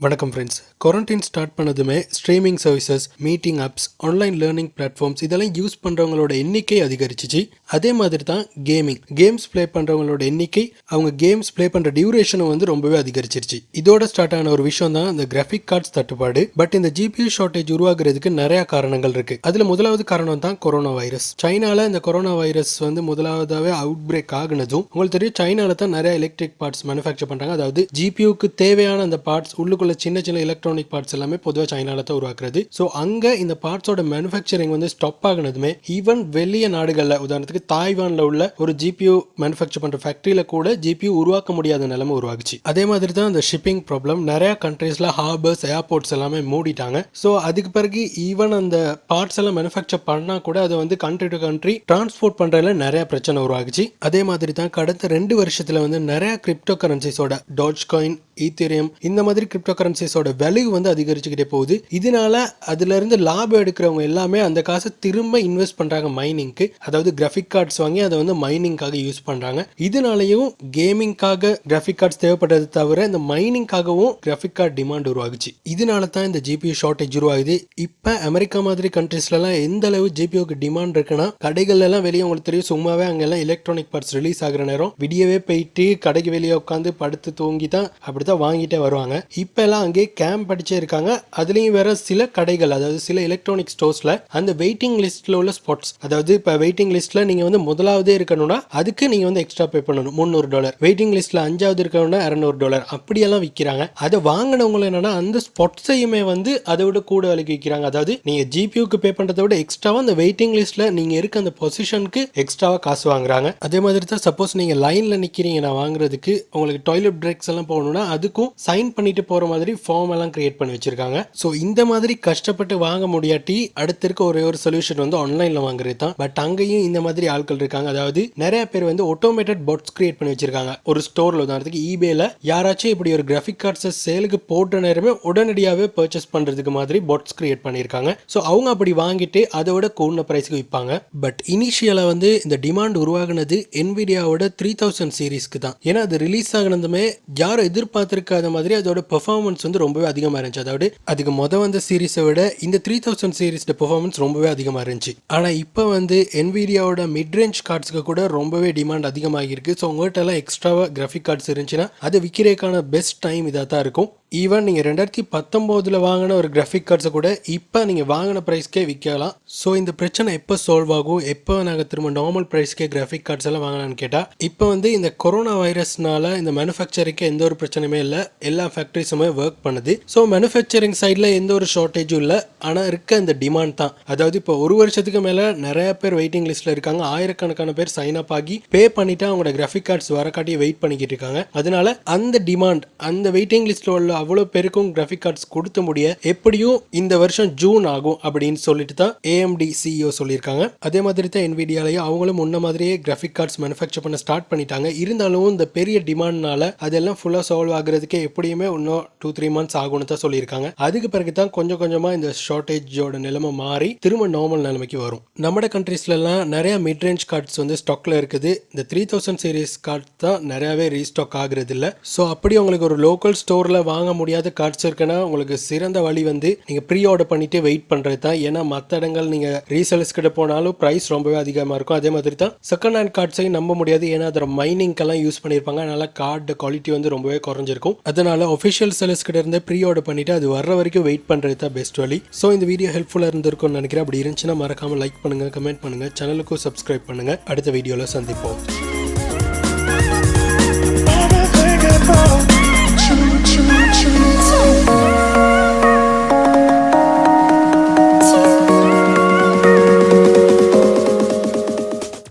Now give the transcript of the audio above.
வணக்கம் friends. Quarantine start பண்ணதுமே streaming services, meeting apps, online learning platforms இதெல்லாம் use பண்ணுறவங்களோட எண்ணிக்கை அதிகரிச்சிச்சு. அதே மாதிரி தான் கேம்ஸ் ப்ளே பண்ணுறவங்களோட எண்ணிக்கை, அவங்க கேம்ஸ் ப்ளே பண்ணுற டியூரேஷனும் ரொம்பவே அதிகரிச்சிருச்சு. இதோட ஸ்டார்ட் ஆன ஒரு விஷயம் தான் இந்த கிராஃபிக் கார்ட்ஸ் தட்டுப்பாடு. பட் இந்த ஜிபியூ ஷார்ட்டேஜ் உருவாகிறதுக்கு நிறைய காரணங்கள் இருக்கு. அதில் முதலாவது காரணம் தான் கொரோனா வைரஸ். சைனால இந்த கொரோனா வைரஸ் முதலாவதாகவே அவுட் பிரேக் ஆகுனதும் உங்களுக்கு தெரியும். சைனால தான் நிறைய எலக்ட்ரிக் பார்ட்ஸ் மேனுஃபேக்சர் பண்றாங்க. அதாவது ஜிபியூக்கு தேவையான அந்த பார்ட்ஸ் உள்ளுக்குள்ள சின்ன சின்ன எலக்ட்ரானிக் பார்ட்ஸ் எல்லாமே பொதுவாக சைனால தான் உருவாக்குறது. ஸோ அங்கே இந்த பார்ட்ஸோட மேனுஃபேக்சரிங் ஸ்டாப் ஆகினதுமே ஈவன் வெளிய நாடுகளில், உதாரணத்துக்கு தாய்வான்ல உள்ள ஒரு ஜிபியூ மேனுஃபேக்சர் பண்ற ஃபேக்டரியில கூட ஜிபியூ உருவாக்க முடியாத நிலைமை உருவாக்குச்சு. அதே மாதிரி தான் இந்த ஷிப்பிங் ப்ராப்ளம். நிறைய கண்ட்ரீஸ்ல ஹார்பர்ஸ், ஏர்போர்ட்ஸ் எல்லாமே மூடிட்டாங்க. ஸோ அதுக்கு பிறகு ஈவன் அந்த பார்ட்ஸ் எல்லாம் மேனுஃபேக்சர் பண்ணா கூட அதை கண்ட்ரி டு கண்ட்ரி டிரான்ஸ்போர்ட் பண்றதுல நிறைய பிரச்சனை உருவாக்குச்சு. அதே மாதிரி தான் கடந்த 2 வருஷத்துல நிறைய கிரிப்டோ கரன்சிஸோட டாஜ் காயின், ஈத்தீரியம் இந்த மாதிரி கிரிப்டோ கரன்சிஸோட வேல்யூ அதிகரிச்சுக்கிட்டே போகுது. இதனால அதுல இருந்து லாபம் எடுக்கிறவங்க எல்லாமே அந்த காசை திரும்ப இன்வெஸ்ட் பண்றாங்க மைனிங்க்கு. அதாவது கிராஃபிக் கார்ட்ஸ் வாங்கி அதை மைனிங்காக யூஸ் பண்றாங்க. இதனாலையும் கேமிங்காக கிராஃபிக் கார்ட்ஸ் தேவைப்பட்டது தவிர இந்த மைனிங்காகவும் கிராஃபிக் கார்டு டிமாண்ட் உருவாகுச்சு. இதனால தான் இந்த ஜிபியூ ஷார்ட்டேஜ் உருவாகுது. இப்ப அமெரிக்கா மாதிரி கண்ட்ரீஸ்ல எல்லாம் எந்த அளவு ஜிபியூக்கு டிமாண்ட் இருக்குன்னா, கடைகள் எல்லாம் வெளியே உங்களுக்கு தெரியும், சும்மாவே அங்கெல்லாம் எலக்ட்ரானிக் பார்ட்ஸ் ரிலீஸ் ஆகிற நேரம் விடியவே போயிட்டு கடைக்கு வெளியே உட்காந்து படுத்து தூங்கி தான் அப்படித்தான் வாங்கிட்டே வருவாங்க. இப்ப எல்லாம் அங்கே கேம்ப் படிச்சே இருக்காங்க. அதுலயும் வேற சில கடைகள், அதாவது சில எலக்ட்ரானிக் ஸ்டோர்ஸ்ல அந்த வெயிட்டிங் லிஸ்ட்ல உள்ள ஸ்பாட்ஸ், அதாவது இப்ப வெயிட்டிங் லிஸ்ட்ல நீங்க முதலாவதே இருக்கணும்னா அதுக்கு நீங்க எக்ஸ்ட்ரா பே பண்ணணும் $300. வெயிட்டிங் லிஸ்ட்ல 5வது இருக்கணும்னா $200. அப்படியெல்லாம் விற்கிறாங்க. அதை வாங்கினவங்க என்னன்னா அந்த ஸ்பாட்ஸையுமே அதை விட கூட விலைக்கு விற்கிறாங்க. அதாவது நீங்க ஜிபியூக்கு பே பண்றதை விட எக்ஸ்ட்ராவா அந்த வெயிட்டிங் லிஸ்ட்ல நீங்க இருக்க அந்த பொசிஷனுக்கு எக்ஸ்ட்ராவா காசு வாங்குறாங்க. அதே மாதிரி தான் சப்போஸ் நீங்க லைன்ல நிக்கிறீங்க நான் வாங்குறதுக்கு, உங்களுக்கு டாய்லெட் பிரேக்ஸ் எல்லாம் போகணும்னா அதுக்கும் சைன் பண்ணிட்டு போற மாதிரி ஃபார்ம் எல்லாம் கிரியேட் பண்ணி வச்சிருக்காங்க. சோ இந்த மாதிரி கஷ்டப்பட்டு வாங்க முடியாட்டி அடுத்து இருக்க ஒரே ஒரு சொல்யூஷன் ஆன்லைன்ல வாங்குறது தான். பட் அங்கேயும் இந்த மாதிரி ஆட்கள் இருக்காங்க. அதாவது நிறைய பேர் ஆட்டோமேட்டட் பாட்ஸ் கிரியேட் பண்ணி வச்சிருக்காங்க. ஒரு ஸ்டோர்ல, உதாரணத்துக்கு ஈபேல யாராச்சும் இப்படி ஒரு கிராஃபிக் கார்ட்ஸ் சேலுக்கு போட்ட நேரமே உடனடியாவே பர்ச்சேஸ் பண்றதுக்கு மாதிரி பாட்ஸ் கிரியேட் பண்ணிருக்காங்க. சோ அவங்க அப்படி வாங்கிட்டு அதோட கூடுன பிரைஸ்க்கு விற்பாங்க. பட் இனிஷியலா இந்த டிமாண்ட் உருவாகுனது என்விடியாவோட 3000 சீரிஸ்க்கு தான். ஏன்னா அது ரிலீஸ் ஆகினதுமே யாரும் எதிர்பார்த்திருக்காத மாதிரி அதோட பெர்ஃபார்மன்ஸ் ரொம்பவே அதிகமா இருந்துச்சு. அதாவது அதுக்கு வந்த சீரிஸை விட இந்த 3000 சீரிஸ் பெர்ஃபார்மன்ஸ் ரொம்பவே அதிகமா இருந்துச்சு. ஆனா இப்போ என்விடியாவோட மிட் ரேஞ்ச் கார்ட்ஸ்க்கு கூட ரொம்பவே டிமாண்ட் அதிகமாகி இருக்கு. ஸோ உங்கள்கிட்ட எல்லாம் எக்ஸ்ட்ராவா கிராஃபிக் கார்ட்ஸ் இருந்துச்சுன்னா அதை விற்கிறதுக்கான பெஸ்ட் டைம் இதாக தான் இருக்கும். ஈவன் நீங்கள் 2019 வாங்கின ஒரு கிராஃபிக் கார்ட்ஸை கூட இப்போ நீங்கள் வாங்கின ப்ரைஸ்க்கே விற்கலாம். ஸோ இந்த பிரச்சனை எப்போ சால்வ் ஆகும், எப்போ நாங்கள் திரும்ப நார்மல் ப்ரைஸ்க்கே கிராஃபிக் கார்ட்ஸ் எல்லாம் வாங்கலாம்னு கேட்டால், இப்போ இந்த கொரோனா வைரஸ்னால இந்த மேனுஃபேக்சரிங்க்கு எந்த ஒரு பிரச்சனையுமே இல்லை. எல்லா ஃபேக்ட்ரிஸுமே ஒர்க் பண்ணுது. ஸோ மேனுஃபேக்சரிங் சைடில் எந்த ஒரு ஷார்ட்டேஜும் இல்லை. ஆனால் இருக்க இந்த டிமாண்ட் தான். அதாவது இப்போ ஒரு வருஷத்துக்கு மேலே நிறைய பேர் வெயிட்டிங் லிஸ்ட்டில் இருக்காங்க. ஆயிரக்கணக்கான பேர் சைன் அப் ஆகி பே பண்ணிட்டு அவங்களோட கிராஃபிக் கார்ட்ஸ் வரக்காட்டி வெயிட் பண்ணிக்கிட்டு இருக்காங்க. அதனால அந்த டிமாண்ட், அந்த வெயிட்டிங் லிஸ்ட்டில் உள்ள அவ்வளோ பேருக்கும் கிராஃபிக் கார்ட்ஸ் கொடுத்த முடிய எப்படியும் இந்த வருஷம் ஜூன் ஆகும் அப்படின்னு சொல்லிட்டு தான் AMD CEO சொல்லியிருக்காங்க. அதே மாதிரி தான் என்விடியாலையும் அவங்களும் முன்ன மாதிரியே கிராஃபிக் கார்ட்ஸ் மேனுஃபேக்சர் பண்ண ஸ்டார்ட் பண்ணிட்டாங்க. இருந்தாலும் இந்த பெரிய டிமாண்ட்னால அதெல்லாம் ஃபுல்லாக சால்வ் ஆகுறதுக்கே எப்படியுமே இன்னும் 2-3 months ஆகும்னு தான் சொல்லியிருக்காங்க. அதுக்கு பிறகு தான் கொஞ்சம் கொஞ்சமா இந்த ஷார்ட்டேஜோட நிலைமை மாறி திரும்ப நார்மல் நிலைமைக்கு வரும். நம்ம கண்ட்ரீஸ்லாம் நிறைய மிட் ரேஞ்ச் கார்ட்ஸ் ஸ்டாக்ல இருக்குது. இந்த 3000 சீரிஸ் கார்ட் தான் நிறையவே ரீஸ்டாக் ஆகுறது இல்லை. ஸோ அப்படி உங்களுக்கு ஒரு லோக்கல் ஸ்டோர்ல வாங்க முடியாத கார்ட்ஸ் இருக்குன்னா உங்களுக்கு சிறந்த வழி நீங்க ப்ரீ ஆர்டர் பண்ணிட்டு வெயிட் பண்றது தான். ஏன்னா மற்ற இடங்கள் நீங்க ரீசேலர்ஸ் கிட்ட போனாலும் பிரைஸ் ரொம்பவே அதிகமா இருக்கும். அதே மாதிரி தான் செகண்ட் ஹேண்ட் கார்ட்ஸையும் நம்ப முடியாது. ஏன்னா அதோட மைனிங்க்கெல்லாம் யூஸ் பண்ணியிருப்பாங்க. அதனால கார்டு குவாலிட்டி ரொம்பவே குறைஞ்சிருக்கும். அதனால ஒஃபிஷியல் செல்லர்ஸ் கிட்ட இருந்து ப்ரீ ஆர்டர் பண்ணிட்டு அது வர்ற வரைக்கும் வெயிட் பண்றது தான் பெஸ்ட் வழி. ஸோ இந்த வீடியோ ஹெல்ப்ஃபுல்லா இருந்திருக்கும்னு நினைக்கிறேன். அப்படி இருந்துச்சுன்னா மறக்காம லைக் பண்ணுங்க, கமெண்ட் பண்ணுங்க, சேனலுக்கும் சப்ஸ்கிரைப் பண்ணுங்க. அடுத்த வீடியோல சந்திப்போம்.